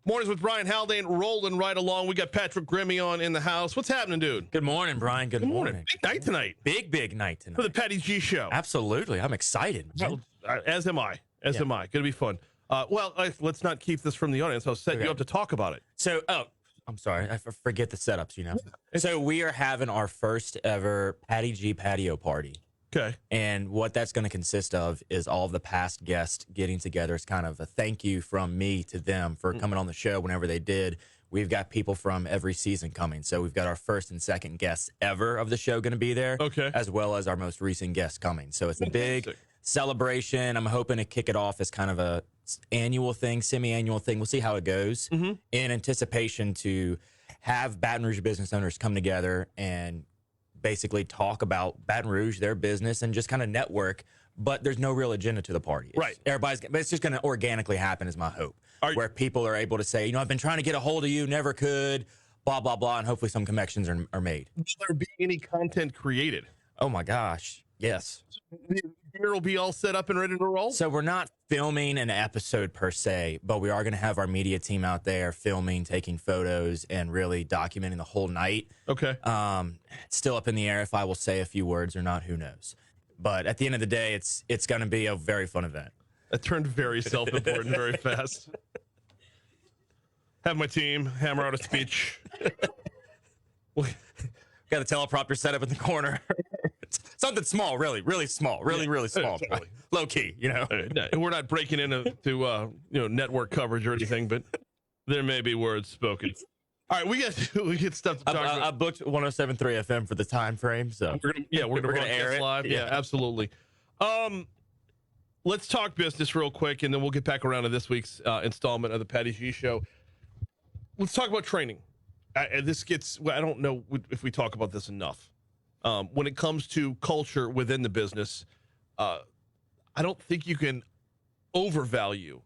Mornings with Brian Haldane rolling right along. We got Patrick Grimmy on in the house. What's happening, dude? Good morning, Brian. Good morning. Big night tonight. Big night tonight. For the Patty G Show. Absolutely. I'm excited. As am I. As am I. Going to be fun. Let's not keep this from the audience. I'll set you up to talk about it. So, I'm sorry. I forget the setups, you know. So we are having our first ever Patty G patio party. Okay. And what that's going to consist of is all of the past guests getting together. It's kind of a thank you from me to them for coming on the show whenever they did. We've got people from every season coming. So we've got our first and second guests ever of the show going to be there. Okay. As well as our most recent guests coming. So it's a big celebration. I'm hoping to kick it off as kind of a annual thing, semi-annual thing. We'll see how it goes in anticipation to have Baton Rouge business owners come together and basically talk about Baton Rouge, their business, and just kind of network. But there's no real agenda to the party. Right. But it's just going to organically happen is my hope. Where people are able to say, you know, I've been trying to get a hold of you, never could, blah, blah, blah. And hopefully some connections are made. Will there be any content created? Oh, my gosh. Yes. The gear will be all set up and ready to roll? So we're not filming an episode per se, but we are going to have our media team out there filming, taking photos, and really documenting the whole night. Okay. It's still up in the air if I will say a few words or not, who knows. But at the end of the day, it's going to be a very fun event. That turned very self-important very fast. Have my team hammer out a speech. Got a teleprompter set up in the corner. Something small, really small, really small, totally. Low key, you know. We're not breaking into network coverage or anything, but there may be words spoken. All right, we get stuff to talk about. I booked 107.3 FM for the time frame, so we're gonna air it live. Yeah, absolutely. Let's talk business real quick, and then we'll get back around to this week's installment of the Patty G Show. Let's talk about training. I don't know if we talk about this enough. When it comes to culture within the business, I don't think you can overvalue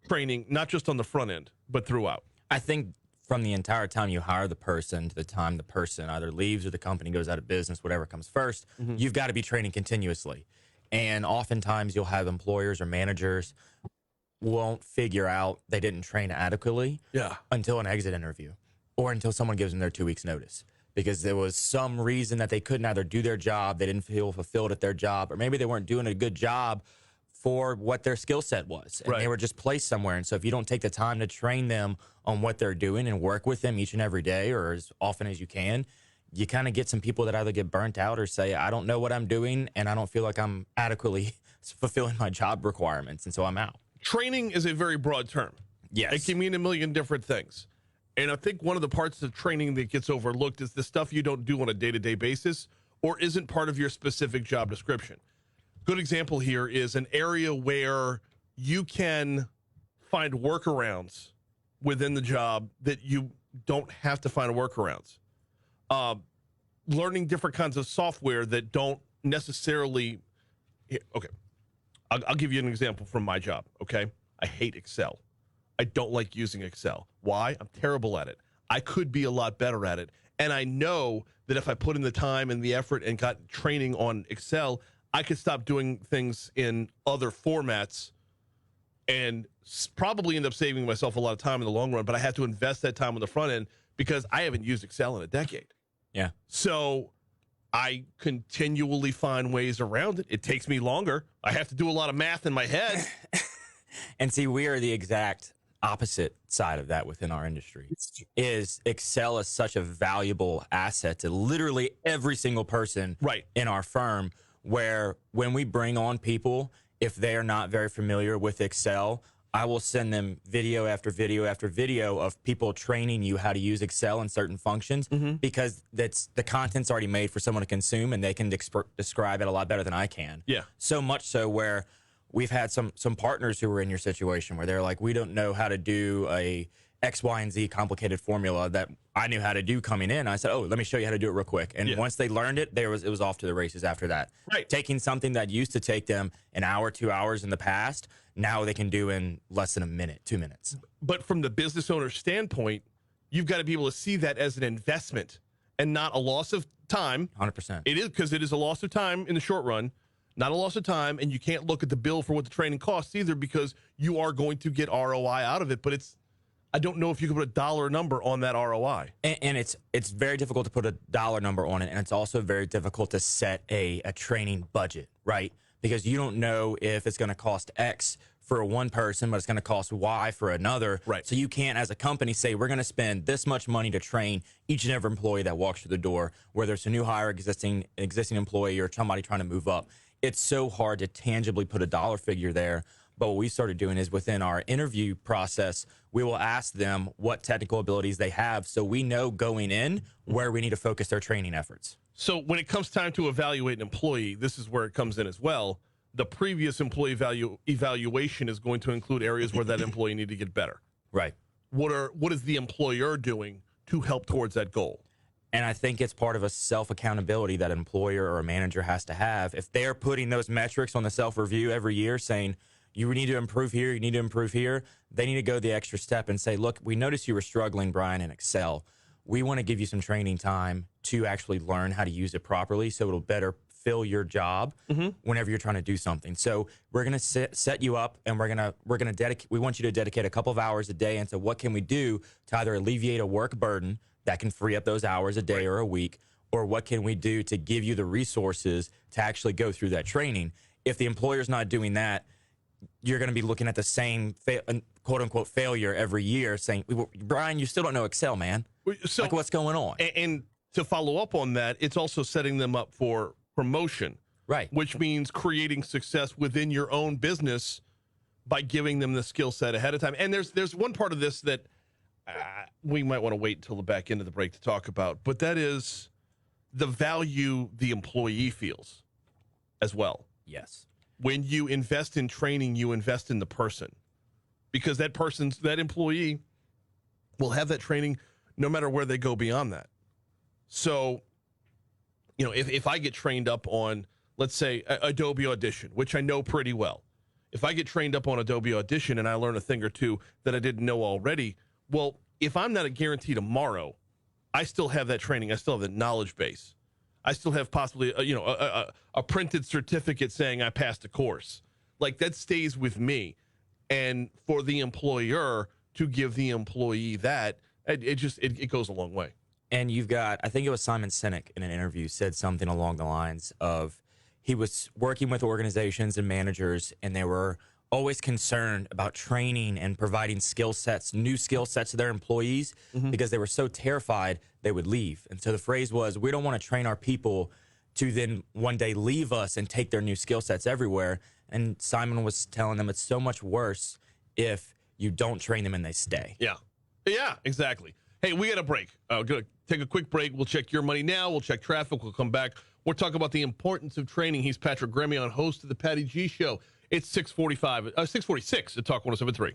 training, not just on the front end, but throughout. I think from the entire time you hire the person to the time the person either leaves or the company goes out of business, whatever comes first, you've got to be training continuously. And oftentimes you'll have employers or managers won't figure out they didn't train adequately until an exit interview or until someone gives them their 2 weeks notice. Because there was some reason that they couldn't either do their job, they didn't feel fulfilled at their job, or maybe they weren't doing a good job for what their skill set was. And they were just placed somewhere. And so if you don't take the time to train them on what they're doing and work with them each and every day or as often as you can, you kind of get some people that either get burnt out or say, I don't know what I'm doing and I don't feel like I'm adequately fulfilling my job requirements. And so I'm out. Training is a very broad term. Yes. It can mean a million different things. And I think one of the parts of training that gets overlooked is the stuff you don't do on a day-to-day basis or isn't part of your specific job description. Good example here is an area where you can find workarounds within the job that you don't have to find workarounds. Learning different kinds of software that don't necessarily... Okay, I'll give you an example from my job, okay? I hate Excel. I don't like using Excel. Why? I'm terrible at it. I could be a lot better at it. And I know that if I put in the time and the effort and got training on Excel, I could stop doing things in other formats and probably end up saving myself a lot of time in the long run, but I have to invest that time on the front end because I haven't used Excel in a decade. Yeah. So I continually find ways around it. It takes me longer. I have to do a lot of math in my head. And see, we are the exact opposite side of that within our industry. Is Excel is such a valuable asset to literally every single person in our firm, where when we bring on people, if they are not very familiar with Excel, I will send them video after video after video of people training you how to use Excel in certain functions because the content's already made for someone to consume and they can describe it a lot better than I can. Yeah. So much so where we've had some partners who were in your situation where they're like, we don't know how to do a X, Y, and Z complicated formula that I knew how to do coming in. I said, oh, let me show you how to do it real quick. And once they learned it, it was off to the races after that. Right. Taking something that used to take them an hour, 2 hours in the past, now they can do in less than a minute, 2 minutes. But from the business owner standpoint, you've got to be able to see that as an investment and not a loss of time. 100%. It is, because it is a loss of time in the short run, not a loss of time, and you can't look at the bill for what the training costs either because you are going to get ROI out of it. But it's I don't know if you can put a dollar number on that ROI. And it's very difficult to put a dollar number on it, and it's also very difficult to set a training budget, right? Because you don't know if it's going to cost X for one person, but it's going to cost Y for another. Right. So you can't, as a company, say we're going to spend this much money to train each and every employee that walks through the door, whether it's a new hire, existing employee, or somebody trying to move up. It's so hard to tangibly put a dollar figure there. But what we started doing is within our interview process, we will ask them what technical abilities they have so we know going in where we need to focus their training efforts. So when it comes time to evaluate an employee, this is where it comes in as well. The previous employee value evaluation is going to include areas where that employee need to get better. Right. What is the employer doing to help towards that goal? And I think it's part of a self-accountability that an employer or a manager has to have. If they're putting those metrics on the self-review every year saying, you need to improve here, you need to improve here, they need to go the extra step and say, look, we noticed you were struggling, Brian, in Excel. We want to give you some training time to actually learn how to use it properly so it'll better fill your job whenever you're trying to do something. So we're going to set you up, and we're going to dedicate. We want you to dedicate a couple of hours a day into what can we do to either alleviate a work burden that can free up those hours a day or a week, or what can we do to give you the resources to actually go through that training. If the employer's not doing that, you're going to be looking at the same quote unquote failure every year saying, Brian, you still don't know Excel, man. So, like, what's going on? And to follow up on that, it's also setting them up for promotion, right? Which means creating success within your own business by giving them the skill set ahead of time. And there's one part of this that we might want to wait until the back end of the break to talk about, but that is the value the employee feels as well. Yes. When you invest in training, you invest in the person, because that employee will have that training no matter where they go beyond that. So, if I get trained up on, let's say, Adobe Audition, which I know pretty well, if I get trained up on Adobe Audition and I learn a thing or two that I didn't know already, well, if I'm not a guarantee tomorrow, I still have that training. I still have that knowledge base. I still have possibly, a printed certificate saying I passed a course. Like, that stays with me. And for the employer to give the employee that, it goes a long way. And you've got, I think it was Simon Sinek in an interview said something along the lines of, he was working with organizations and managers, and they were always concerned about training and providing skill sets, new skill sets to their employees, because they were so terrified they would leave. And so the phrase was, we don't want to train our people to then one day leave us and take their new skill sets everywhere. And Simon was telling them it's so much worse if you don't train them and they stay. Yeah, exactly. Hey, we got a break. Gonna take a quick break. We'll check your money now. We'll check traffic. We'll come back. We'll talk about the importance of training. He's Patrick Gremion, host of the Patty G Show. It's 646 at Talk 107.3.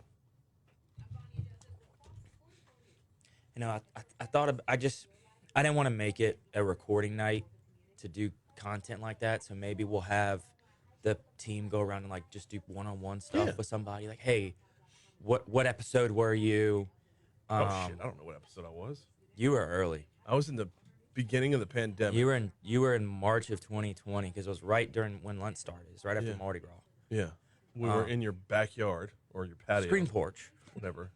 I thought I didn't want to make it a recording night to do content like that. So maybe we'll have the team go around and like just do one-on-one stuff with somebody. Like, hey, what episode were you? Shit, I don't know what episode I was. You were early. I was in the beginning of the pandemic. You were in March of 2020 because it was right during when Lent started. It was right after Mardi Gras. Yeah. We were in your backyard or your patio. Screen porch. Whatever.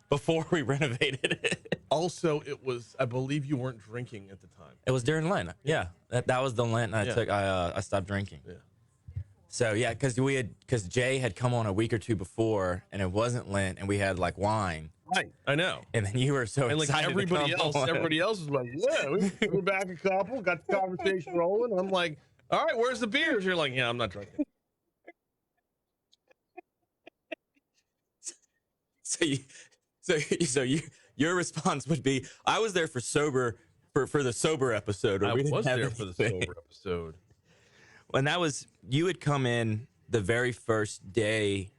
Before we renovated it. Also, it was, I believe you weren't drinking at the time. It was during Lent. Yeah. That was the Lent I stopped drinking. Yeah. So, yeah, because Jay had come on a week or two before, and it wasn't Lent, and we had, like, wine. Right. I know. And then you were so excited. And, like, everybody else was like, yeah, we're back a couple, got the conversation rolling. I'm like, all right, where's the beers? You're like, yeah, I'm not drinking. So your response would be, I was there for the sober episode. I was there for the sober episode. When that was, you had come in the very first day,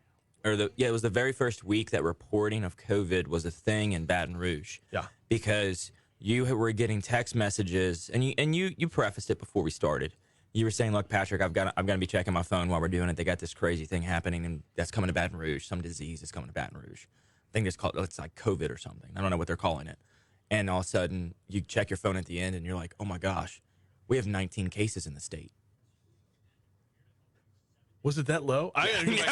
it was the very first week that reporting of COVID was a thing in Baton Rouge. Yeah. Because you were getting text messages, and you prefaced it before we started. You were saying, look, Patrick, I'm gonna be checking my phone while we're doing it. They got this crazy thing happening, and that's coming to Baton Rouge. Some disease is coming to Baton Rouge. I think it's like COVID or something. I don't know what they're calling it. And all of a sudden, you check your phone at the end, and you're like, oh my gosh, we have 19 cases in the state. Was it that low?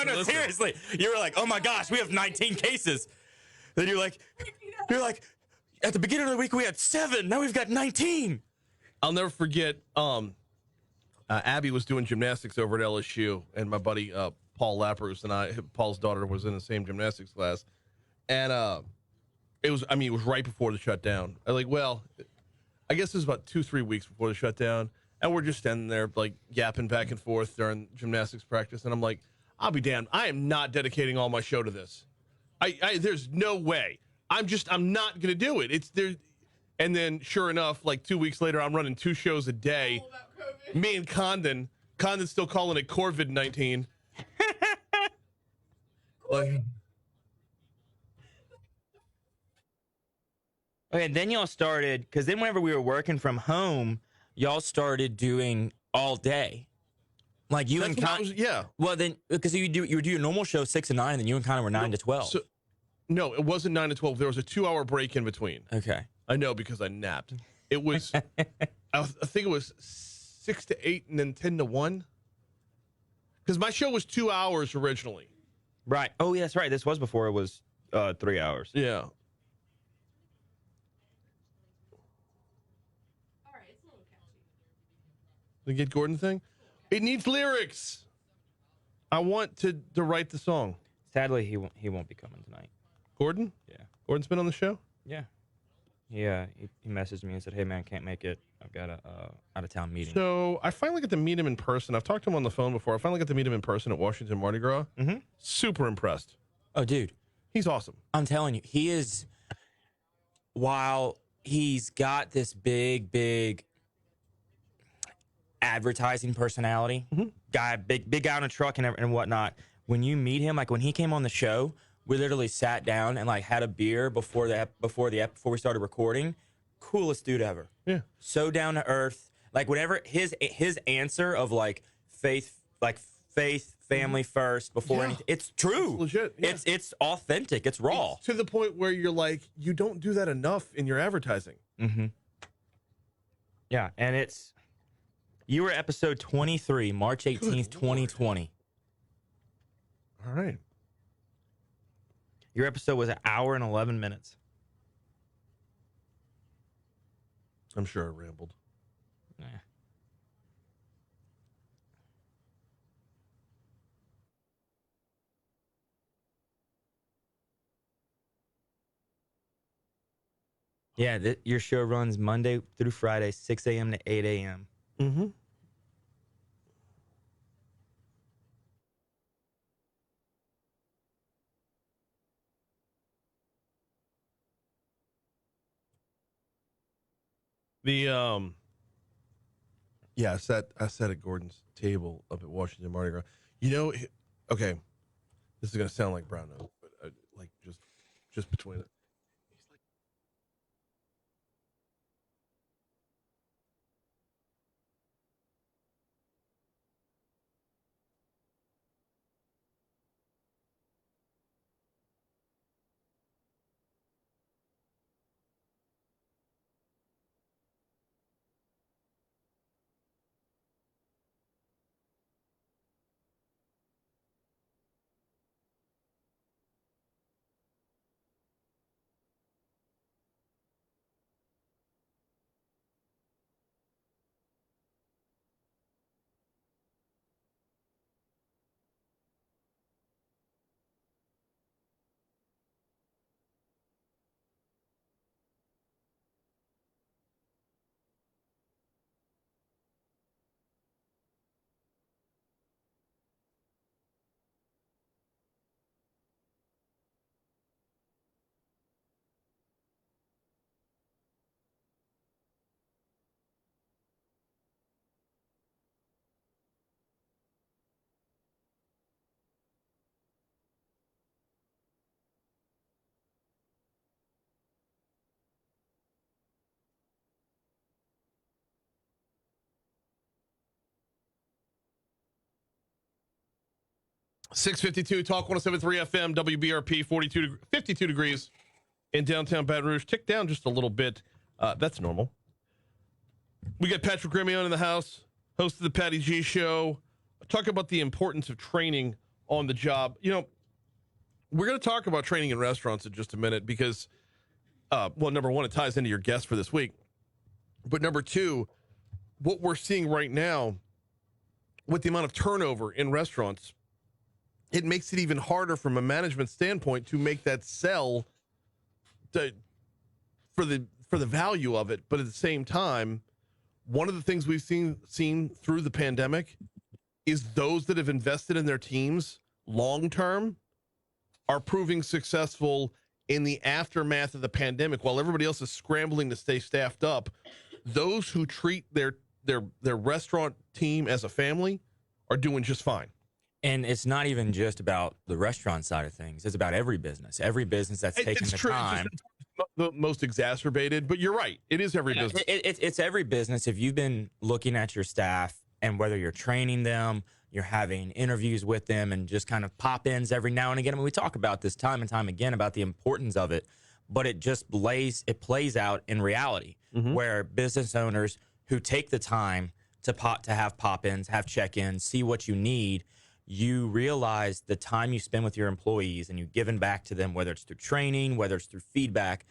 No, seriously. You were like, oh my gosh, we have 19 cases. Then you're like, at the beginning of the week we had 7. Now we've got 19. I'll never forget. Abby was doing gymnastics over at LSU, and my buddy Paul Lapros and Paul's daughter was in the same gymnastics class, and it was right before the shutdown. I guess it was about 2-3 weeks before the shutdown, and we're just standing there like yapping back and forth during gymnastics practice, and I'm like, I'll be damned, I am not dedicating all my show to this. There's no way. I'm not gonna do it. It's there. And then, sure enough, like 2 weeks later, I'm running 2 shows a day. Me and Condon's still calling it Corvid-19. Okay, and then y'all started, because then whenever we were working from home, y'all started doing all day. Like you and Con. Yeah. Well, then, because you would do your normal show 6 to 9, and then you and Connor were 9 to 12. No, it wasn't 9 to 12. There was a 2-hour break in between. Okay. I know because I napped. It was, I think it was 6 to 8 and then 10 to 1. Because my show was 2 hours originally. Right. Oh, yeah, that's right. This was before it was 3 hours. Yeah. The Get Gordon thing? It needs lyrics. I want to write the song. Sadly, he won't be coming tonight. Gordon? Yeah. Gordon's been on the show? Yeah. Yeah, he messaged me and said, "Hey man, can't make it. I've got a out of town meeting." So I finally get to meet him in person. I've talked to him on the phone before. I finally got to meet him in person at Washington Mardi Gras. Mm-hmm. Super impressed. Oh, dude. He's awesome. I'm telling you, he is, while he's got this big advertising personality, guy, big guy on a truck and whatnot, when you meet him, like when he came on the show, we literally sat down and like had a beer before we started recording. Coolest dude ever. Yeah. So down to earth. Like whenever his answer of like faith, family first before anything. It's true. It's legit. Yeah. It's authentic. It's raw. It's to the point where you're like, you don't do that enough in your advertising. Mm-hmm. Yeah, and You were episode 23, March 18th, 2020. All right. your episode was 1 hour and 11 minutes. I'm sure I rambled. Yeah. Yeah, your show runs Monday through Friday, 6 a.m. to 8 a.m. Mm-hmm. Yeah, I sat at Gordon's table up at Washington Mardi Gras. You know, okay, this is gonna sound like brown nose, but like just between it. .652 Talk 107.3 FM WBRP 52 degrees in downtown Baton Rouge. Tick down just a little bit. That's normal. We got Patrick Grimion in the house, host of the Patty G Show. Talk about the importance of training on the job. You know, We're going to talk about training in restaurants in just a minute because, well, number one, it ties into your guest for this week. But number two, what we're seeing right now with the amount of turnover in restaurants, it makes it even harder from a management standpoint to make that sell for the value of it. But at the same time, one of the things we've seen through the pandemic is those that have invested in their teams long term are proving successful in the aftermath of the pandemic. While everybody else is scrambling to stay staffed up, those who treat their restaurant team as a family are doing just fine. And it's not even just about the restaurant side of things. It's about every business. Every business that's taking the time. It's the most exacerbated, but you're right. It is every business. It's every business. If you've been looking at your staff and whether you're training them, you're having interviews with them and just kind of pop-ins every now and again. I mean, we talk about this time and time again about the importance of it, but it just plays out in reality where business owners who take the time to have pop-ins, have check-ins, see what you need, you realize the time you spend with your employees and you've given back to them, whether it's through training, whether it's through feedback,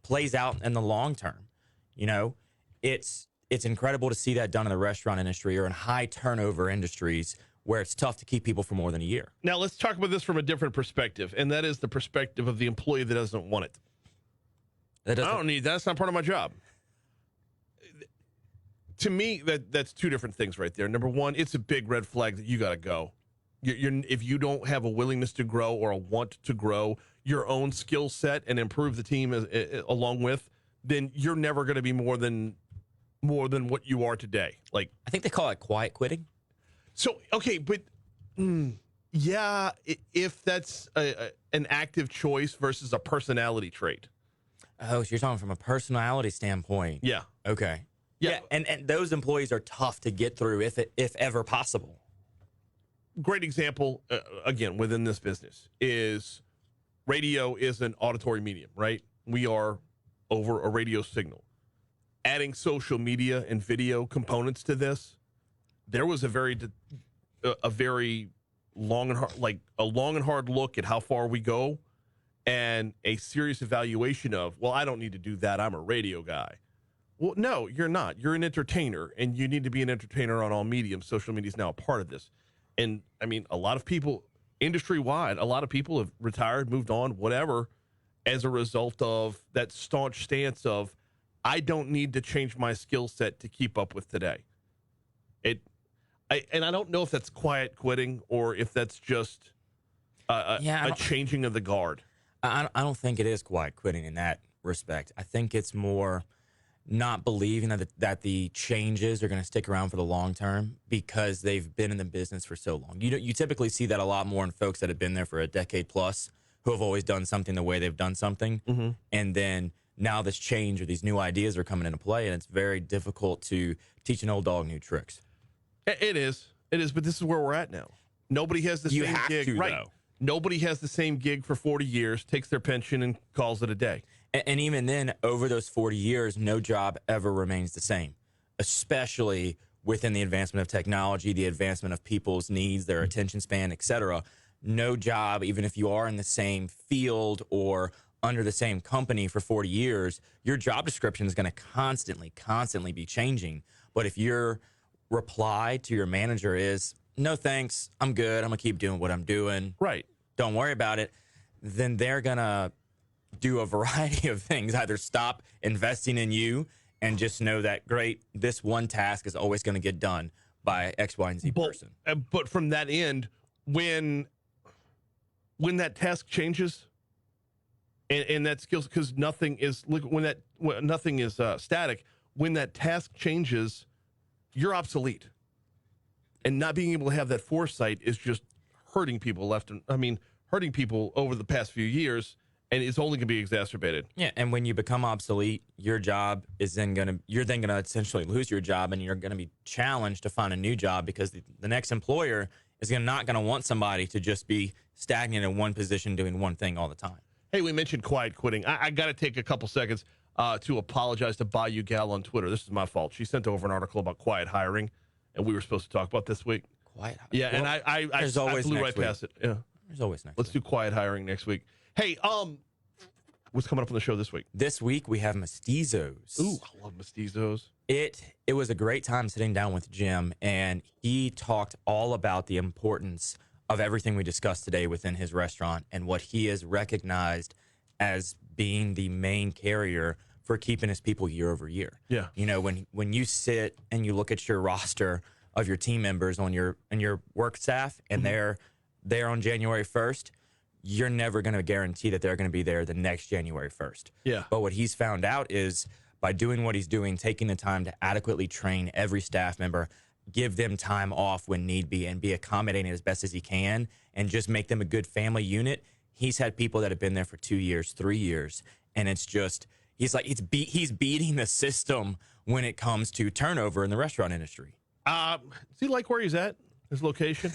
plays out in the long term. You know, it's incredible to see that done in the restaurant industry or in high turnover industries where it's tough to keep people for more than a year. Now, let's talk about this from a different perspective, and that is the perspective of the employee that doesn't want it. I don't need that. That's not part of my job. To me, that's two different things right there. Number one, it's a big red flag that you got to go. If you don't have a willingness to grow or a want to grow your own skill set and improve the team along with, then you're never going to be more than what you are today. Like, I think they call it quiet quitting. So, okay, but yeah, if that's an active choice versus a personality trait. Oh, so you're talking from a personality standpoint. Yeah. Okay. Yeah. And those employees are tough to get through if ever possible. Great example, again, within this business is radio is an auditory medium, right? We are over a radio signal. Adding social media and video components to this, there was a very long and hard look at how far we go and a serious evaluation of, well, I don't need to do that. I'm a radio guy. Well, no, you're not. You're an entertainer, and you need to be an entertainer on all mediums. Social media is now a part of this. And, I mean, a lot of people, industry-wide, a lot of people have retired, moved on, whatever, as a result of that staunch stance of, I don't need to change my skill set to keep up with today. And I don't know if that's quiet quitting or if that's just a changing of the guard. I don't think it is quiet quitting in that respect. I think it's more not believing that the changes are going to stick around for the long term because they've been in the business for so long. You typically see that a lot more in folks that have been there for a decade plus who have always done something the way they've done something. Mm-hmm. And then now this change or these new ideas are coming into play, and it's very difficult to teach an old dog new tricks. It is, but this is where we're at now. Nobody has the same gig. Right. Though. Nobody has the same gig for 40 years, takes their pension, and calls it a day. And even then, over those 40 years, no job ever remains the same, especially within the advancement of technology, the advancement of people's needs, their attention span, et cetera. No job, even if you are in the same field or under the same company for 40 years, your job description is going to constantly be changing. But if your reply to your manager is, no thanks, I'm good, I'm going to keep doing what I'm doing. Right. Don't worry about it. Then they're going to do a variety of things, either stop investing in you and just know that, great, this one task is always going to get done by X, Y, and Z person. But from that end, when that task changes and that skills, because nothing is static, when that task changes, you're obsolete. And not being able to have that foresight is just hurting people hurting people over the past few years. And it's only going to be exacerbated. Yeah, and when you become obsolete, you're then going to essentially lose your job, and you're going to be challenged to find a new job because the next employer is not going to want somebody to just be stagnant in one position doing one thing all the time. Hey, we mentioned quiet quitting. I got to take a couple seconds to apologize to Bayou Gal on Twitter. This is my fault. She sent over an article about quiet hiring, and we were supposed to talk about this week. Quiet hiring? Yeah, well, and I flew right past it. Yeah. There's always next Let's week. do quiet hiring next week. Hey, what's coming up on the show this week? This week we have Mestizos. Ooh, I love Mestizos. It was a great time sitting down with Jim, and he talked all about the importance of everything we discussed today within his restaurant and what he has recognized as being the main carrier for keeping his people year over year. Yeah. You know, when you sit and you look at your roster of your team members on your work staff and they're there on January 1st, you're never going to guarantee that they're going to be there the next January 1st. Yeah. But what he's found out is by doing what he's doing, taking the time to adequately train every staff member, give them time off when need be, and be accommodating as best as he can, and just make them a good family unit. He's had people that have been there for 2 years, 3 years, and it's just he's he's beating the system when it comes to turnover in the restaurant industry. Does he like where he's at? His location?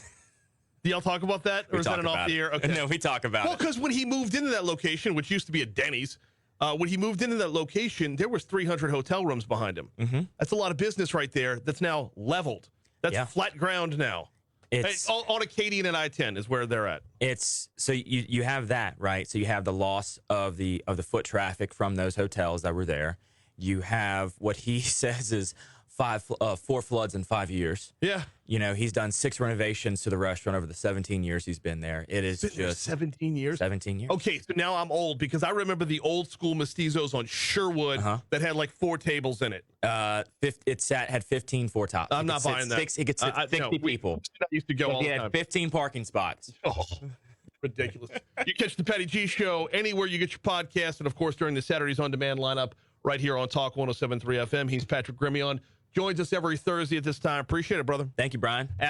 Do y'all talk about that, or is that an off the air? Okay. No, we talk about Well, it. because when he moved into that location, which used to be a Denny's, when he moved into that location, there was 300 hotel rooms behind him. Mm-hmm. That's a lot of business right there. That's now leveled. That's flat ground now. It's On Acadian and I-10 is where they're at. It's so you have that, right? So you have the loss of the foot traffic from those hotels that were there. You have what he says is 4 floods in 5 years. Yeah. You know, he's done 6 renovations to the restaurant over the 17 years he's been there. It is Been there just 17 years. 17 years. Okay, so now I'm old because I remember the old school Mestizos on Sherwood that had like 4 tables in it. It had 15 four tops. I'm not buying that. It could sit 60 people. I used to go all He the had time. 15 parking spots. Oh, ridiculous. You catch the Patty G Show anywhere you get your podcast, and of course during the Saturdays on Demand lineup right here on Talk 107.3 FM. He's Patrick Grimion. Joins us every Thursday at this time. Appreciate it, brother. Thank you, Brian. Absolutely.